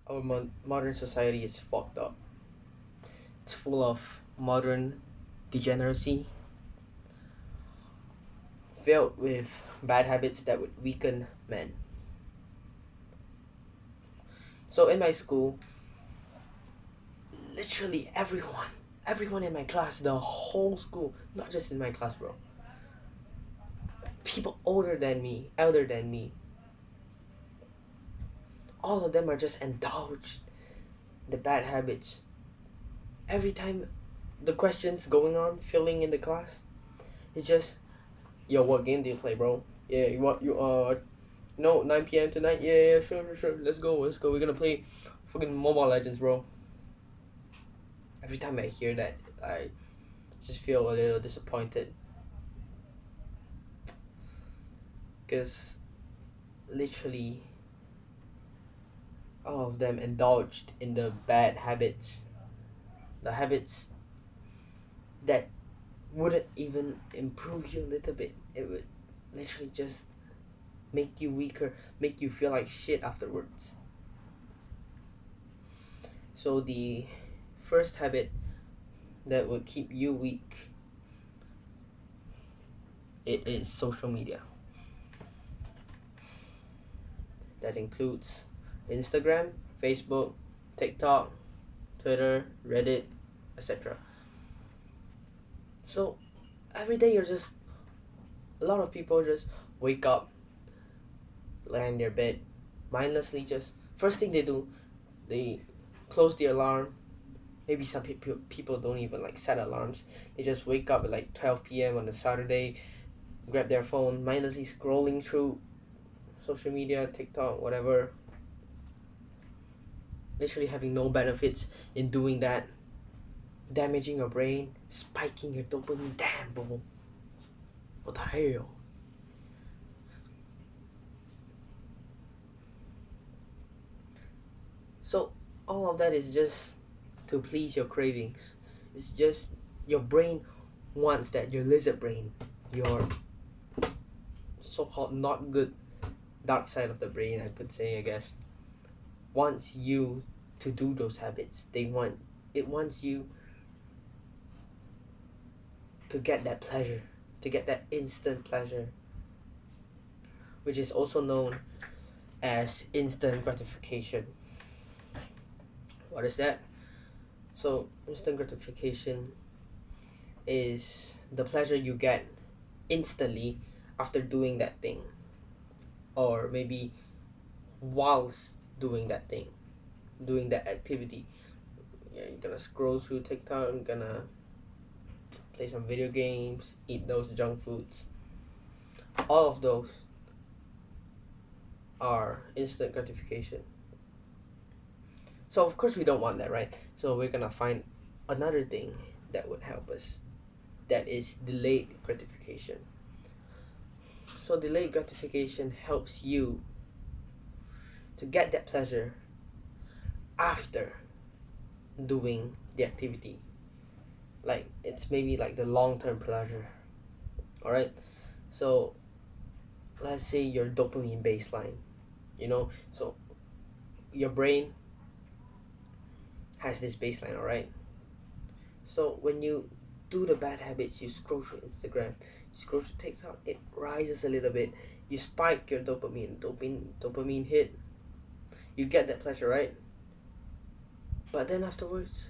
Our modern society is fucked up. It's full of modern degeneracy, filled with bad habits that would weaken men. So in my school, literally everyone in my class, the whole school, not just in my class, bro. People older than me, elder than me, all of them are just indulged the bad habits. Every time the questions going on, filling in the class, it's just, yo, what game do you play, bro? Yeah, you want you no 9 p.m. tonight? Yeah, sure. Let's go. We're gonna play fucking Mobile Legends, bro. Every time I hear that, I just feel a little disappointed because literally all of them indulged in the bad habits, the habits that wouldn't even improve you a little bit. It would literally just make you weaker, make you feel like shit afterwards. So the first habit that would keep you weak, it is social media. That includes Instagram, Facebook, TikTok, Twitter, Reddit, etc. So every day you're just, a lot of people just wake up, lie in their bed, mindlessly just, first thing they do, they close the alarm. Maybe some people don't even like set alarms. They just wake up at like 12 p.m. on a Saturday, grab their phone, mindlessly scrolling through social media, TikTok, whatever. Literally having no benefits in doing that, damaging your brain, spiking your dopamine. Damn, bro. What the hell? So all of that is just to please your cravings. It's just your brain wants that. Your lizard brain, your so-called not good dark side of the brain, I could say, I guess, wants you to do those habits. It wants you to get that pleasure, to get that instant pleasure, which is also known as instant gratification. What is that? So instant gratification is the pleasure you get instantly after doing that thing, or maybe whilst doing that thing, doing that activity. Yeah, you're gonna scroll through TikTok, you're gonna play some video games, eat those junk foods. All of those are instant gratification. So of course we don't want that, right? So we're gonna find another thing that would help us. That is delayed gratification. So delayed gratification helps you to get that pleasure after doing the activity. Like it's maybe like the long term pleasure. Alright? So let's say your dopamine baseline. So your brain has this baseline, alright? So when you do the bad habits, you scroll through Instagram, you scroll through TikTok, it rises a little bit. You spike your dopamine hit. You get that pleasure, right? But then afterwards,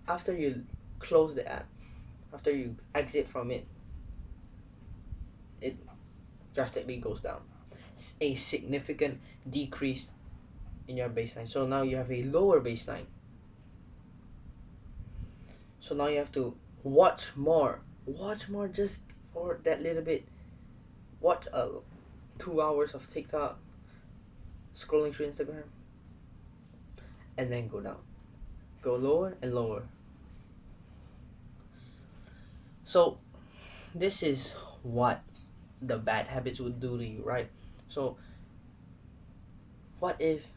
after you close the app, after you exit from it, it drastically goes down. It's a significant decrease in your baseline. So now you have a lower baseline. So now you have to watch more. Watch more just for that little bit. Watch 2 hours of TikTok, scrolling through Instagram, and then go down. Go lower and lower. So this is what the bad habits would do to you, right? So what if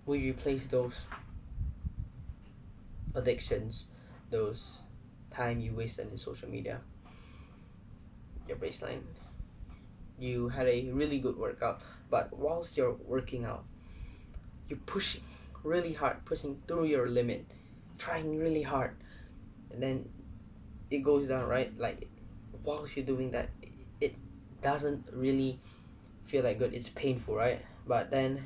we replace those addictions, those time you wasted in social media, your baseline? You had a really good workout, but whilst you're working out, you're pushing really hard, pushing through your limit, trying really hard, and then it goes down, right? Like whilst you're doing that, it doesn't really feel like good. It's painful, right? But then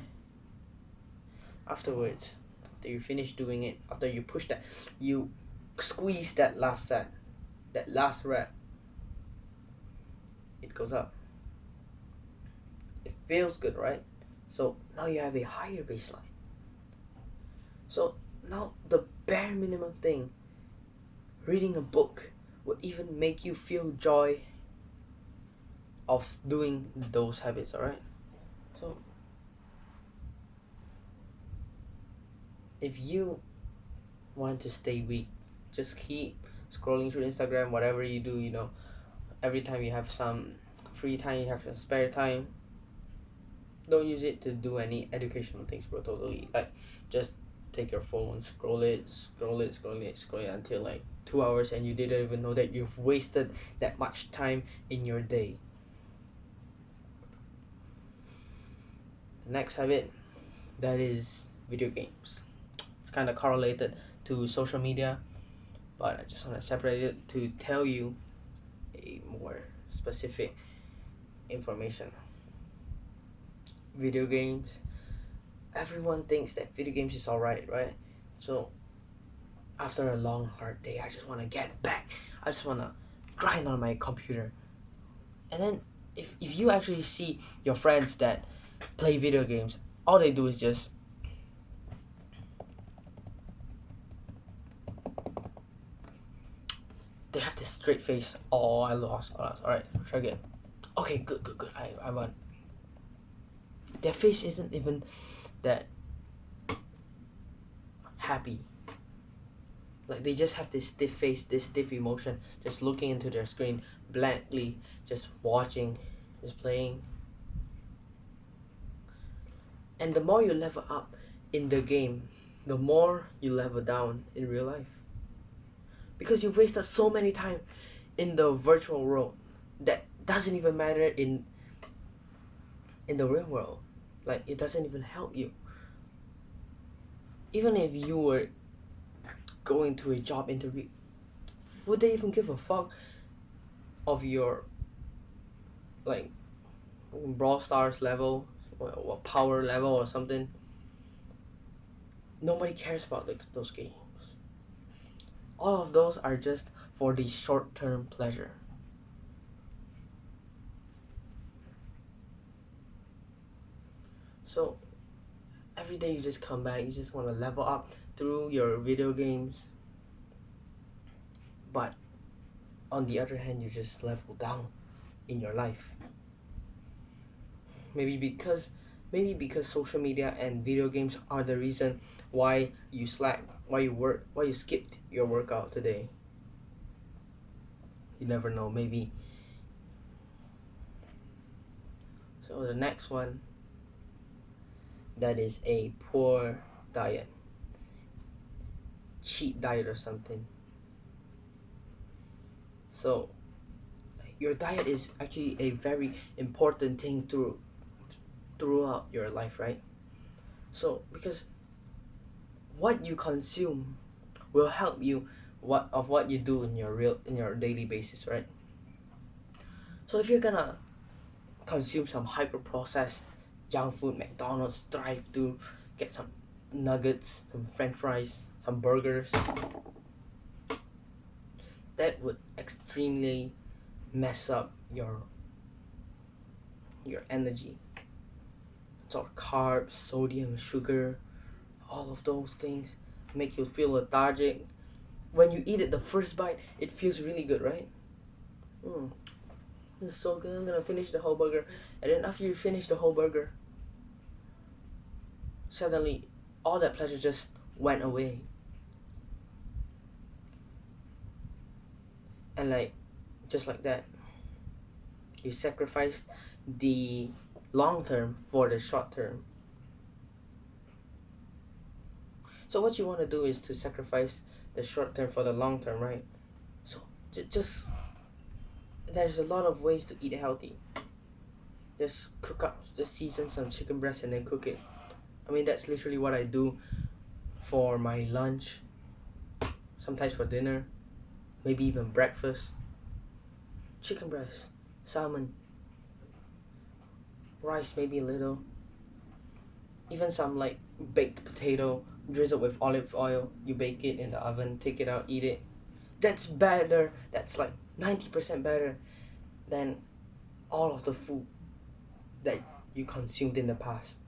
afterwards, after you finish doing it, after you push that, you squeeze that last set, that last rep, it goes up. It feels good, right? So now you have a higher baseline. So now the bare minimum thing, reading a book, would even make you feel joy of doing those habits, alright? So if you want to stay weak, just keep scrolling through Instagram, whatever you do, every time you have some free time, you have some spare time, don't use it to do any educational things, bro. Totally. Like, just take your phone, scroll it until like 2 hours, and you didn't even know that you've wasted that much time in your day. The next habit, that is video games. It's kind of correlated to social media, but I just want to separate it to tell you a more specific information. Video games, everyone thinks that video games is alright, right? So after a long hard day, I just want to get back, I just want to grind on my computer. And then if you actually see your friends that play video games, all they do is just they have this straight face. Oh, I lost. Alright, try again. Okay, good. I won. Their face isn't even that happy. Like, they just have this stiff face, this stiff emotion, just looking into their screen blankly, just watching, just playing. And the more you level up in the game, the more you level down in real life. Because you've wasted so many time in the virtual world that doesn't even matter in the real world. Like, it doesn't even help you. Even if you were going to a job interview, would they even give a fuck of your like Brawl Stars level or power level or something? Nobody cares about those games. All of those are just for the short-term pleasure. So every day you just come back, you just want to level up through your video games, but on the other hand, you just level down in your life. Maybe because social media and video games are the reason why you slack, why you skipped your workout today. You never know, maybe. So the next one, that is a poor diet, cheat diet or something. So your diet is actually a very important thing throughout your life, right? So because what you consume will help you what you do in your daily basis, right? So if you're gonna consume some hyper processed junk food, McDonald's, drive to get some nuggets, some french fries, some burgers, that would extremely mess up your energy. So carbs, sodium, sugar, all of those things make you feel lethargic. When you eat it, the first bite, it feels really good, right? This is so good, I'm gonna finish the whole burger. And then after you finish the whole burger, suddenly all that pleasure just went away. And like, just like that, you sacrificed the long term for the short term. So what you want to do is to sacrifice the short term for the long term, right? So just there's a lot of ways to eat healthy. Just season some chicken breast and then cook it. I mean, that's literally what I do for my lunch, sometimes for dinner, maybe even breakfast. Chicken breast, salmon, rice, maybe a little, even some like baked potato drizzled with olive oil. You bake it in the oven, take it out, eat it. That's better. That's like 90% better than all of the food that you consumed in the past.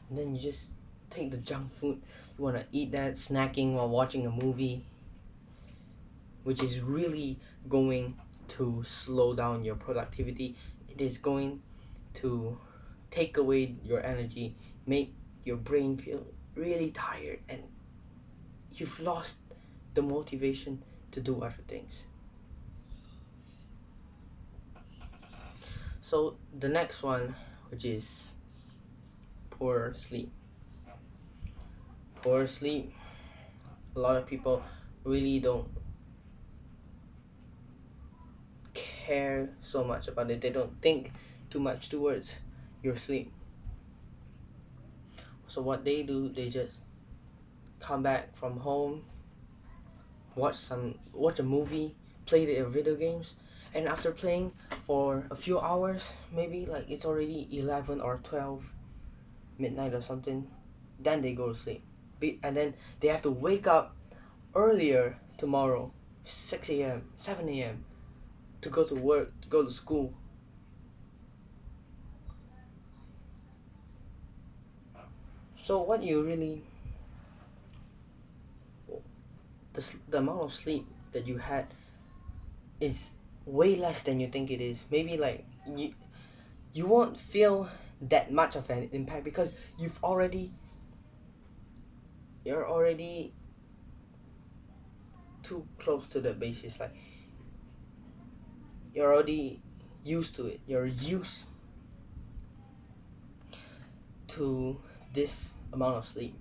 And then you just take the junk food. You want to eat that, snacking while watching a movie, which is really going to slow down your productivity. It is going to take away your energy, make your brain feel really tired, and you've lost the motivation to do other things. So the next one, which is poor sleep. Poor sleep, a lot of people really don't care so much about it. They don't think too much towards your sleep. So what they do, they just come back from home, watch a movie, play their video games, and after playing for a few hours, maybe like it's already 11 or 12 midnight or something, then they go to sleep. And then they have to wake up earlier tomorrow, 6 a.m., 7 a.m., to go to work, to go to school. So what you really, the amount of sleep that you had is way less than you think it is. Maybe like you won't feel that much of an impact because you're already too close to the basis. Like you're already used to it. You're used to this amount of sleep,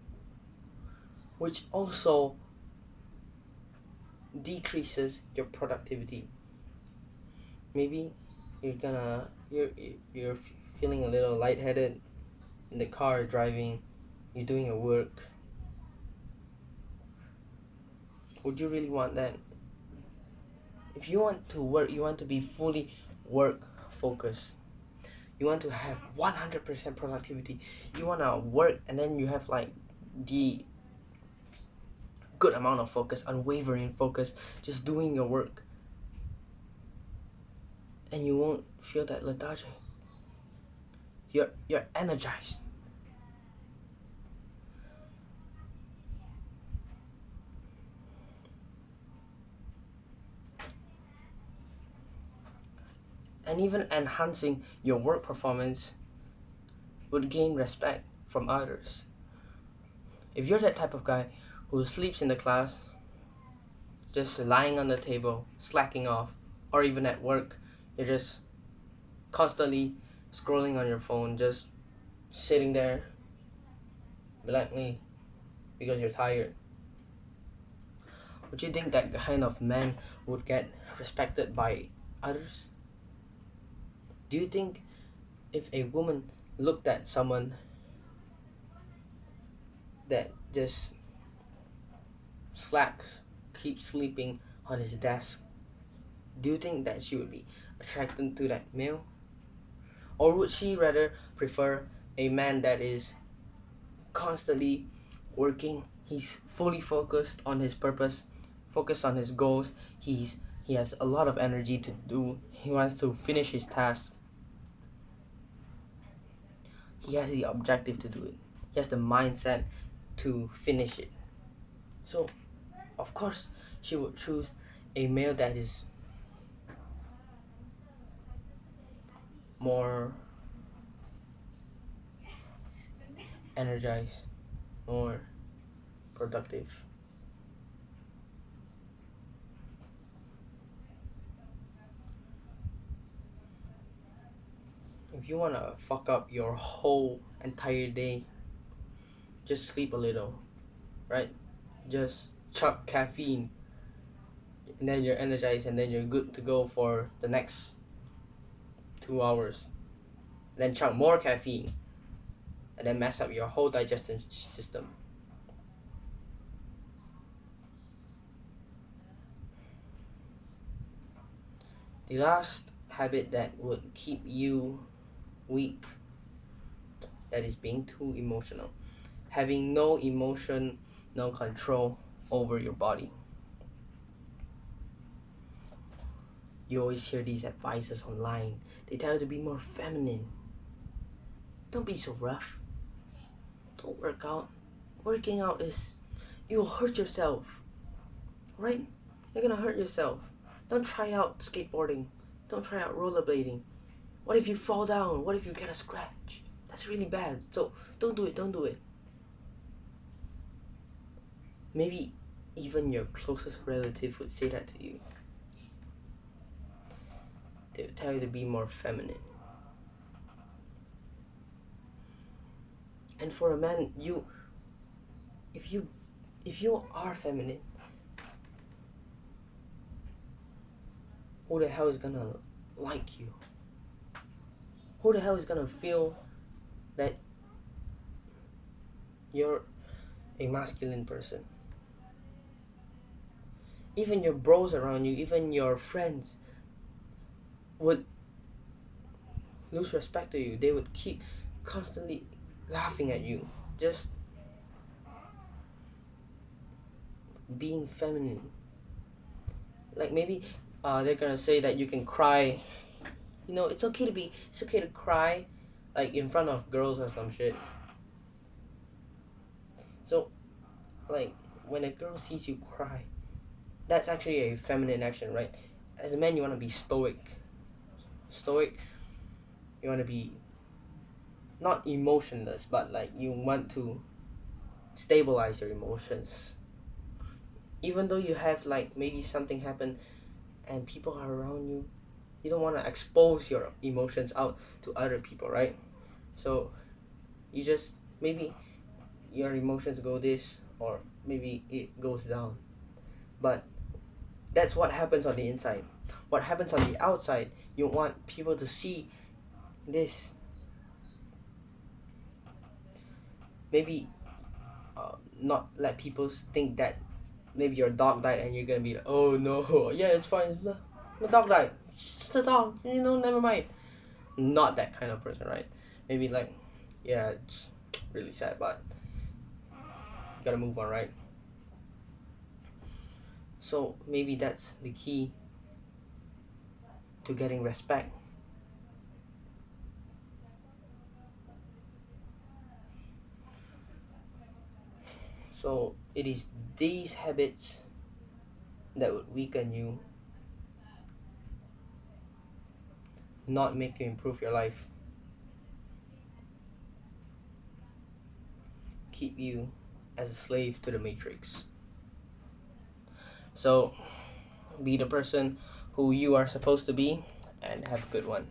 which also decreases your productivity. Maybe you're feeling a little lightheaded in the car driving, you're doing your work. Would you really want that? If you want to work, you want to be fully work focused. You want to have 100% productivity. You want to work and then you have like the good amount of focus, unwavering focus, just doing your work. And you won't feel that lethargic. You're energized. And even enhancing your work performance would gain respect from others. If you're that type of guy who sleeps in the class, just lying on the table, slacking off, or even at work, you're just constantly scrolling on your phone, just sitting there blankly because you're tired. Would you think that kind of man would get respected by others? Do you think if a woman looked at someone that just slacks, keeps sleeping on his desk, do you think that she would be attracted to that male? Or would she rather prefer a man that is constantly working, he's fully focused on his purpose, focused on his goals, he has a lot of energy to do, he wants to finish his task, he has the objective to do it, he has the mindset to finish it. So of course she would choose a male that is more energized, more productive. If you wanna fuck up your whole entire day, just sleep a little, right? Just chuck caffeine, and then you're energized, and then you're good to go for the next 2 hours, then chug more caffeine, and then mess up your whole digestion system. The last habit that would keep you weak, that is being too emotional. Having no emotion, no control over your body. You always hear these advices online. They tell you to be more feminine. Don't be so rough. Don't work out. Working out is, you'll hurt yourself. Right? You're gonna hurt yourself. Don't try out skateboarding. Don't try out rollerblading. What if you fall down? What if you get a scratch? That's really bad. So don't do it. Don't do it. Maybe even your closest relative would say that to you. They would tell you to be more feminine. And for a man, if you are feminine, who the hell is gonna like you? Who the hell is gonna feel that you're a masculine person? Even your bros around you, even your friends would lose respect to you. They would keep constantly laughing at you, just being feminine. Like maybe they're gonna say that you can cry. It's okay to cry, like in front of girls or some shit. So, like when a girl sees you cry, that's actually a feminine action, right? As a man, you want to be stoic. You want to be not emotionless, but like you want to stabilize your emotions. Even though you have like maybe something happen and people are around you, you don't want to expose your emotions out to other people, right? So you just, maybe your emotions go this, or maybe it goes down, but that's what happens on the inside. What happens on the outside, you want people to see this. Maybe not let people think that maybe your dog died and you're gonna be like, oh no, yeah, it's fine, my dog died, it's just a dog, never mind. Not that kind of person, right? Maybe like, yeah, it's really sad, but you gotta move on, right? So maybe that's the key to getting respect. So it is these habits that would weaken you, not make you improve your life, keep you as a slave to the matrix. So be the person who you are supposed to be, and have a good one.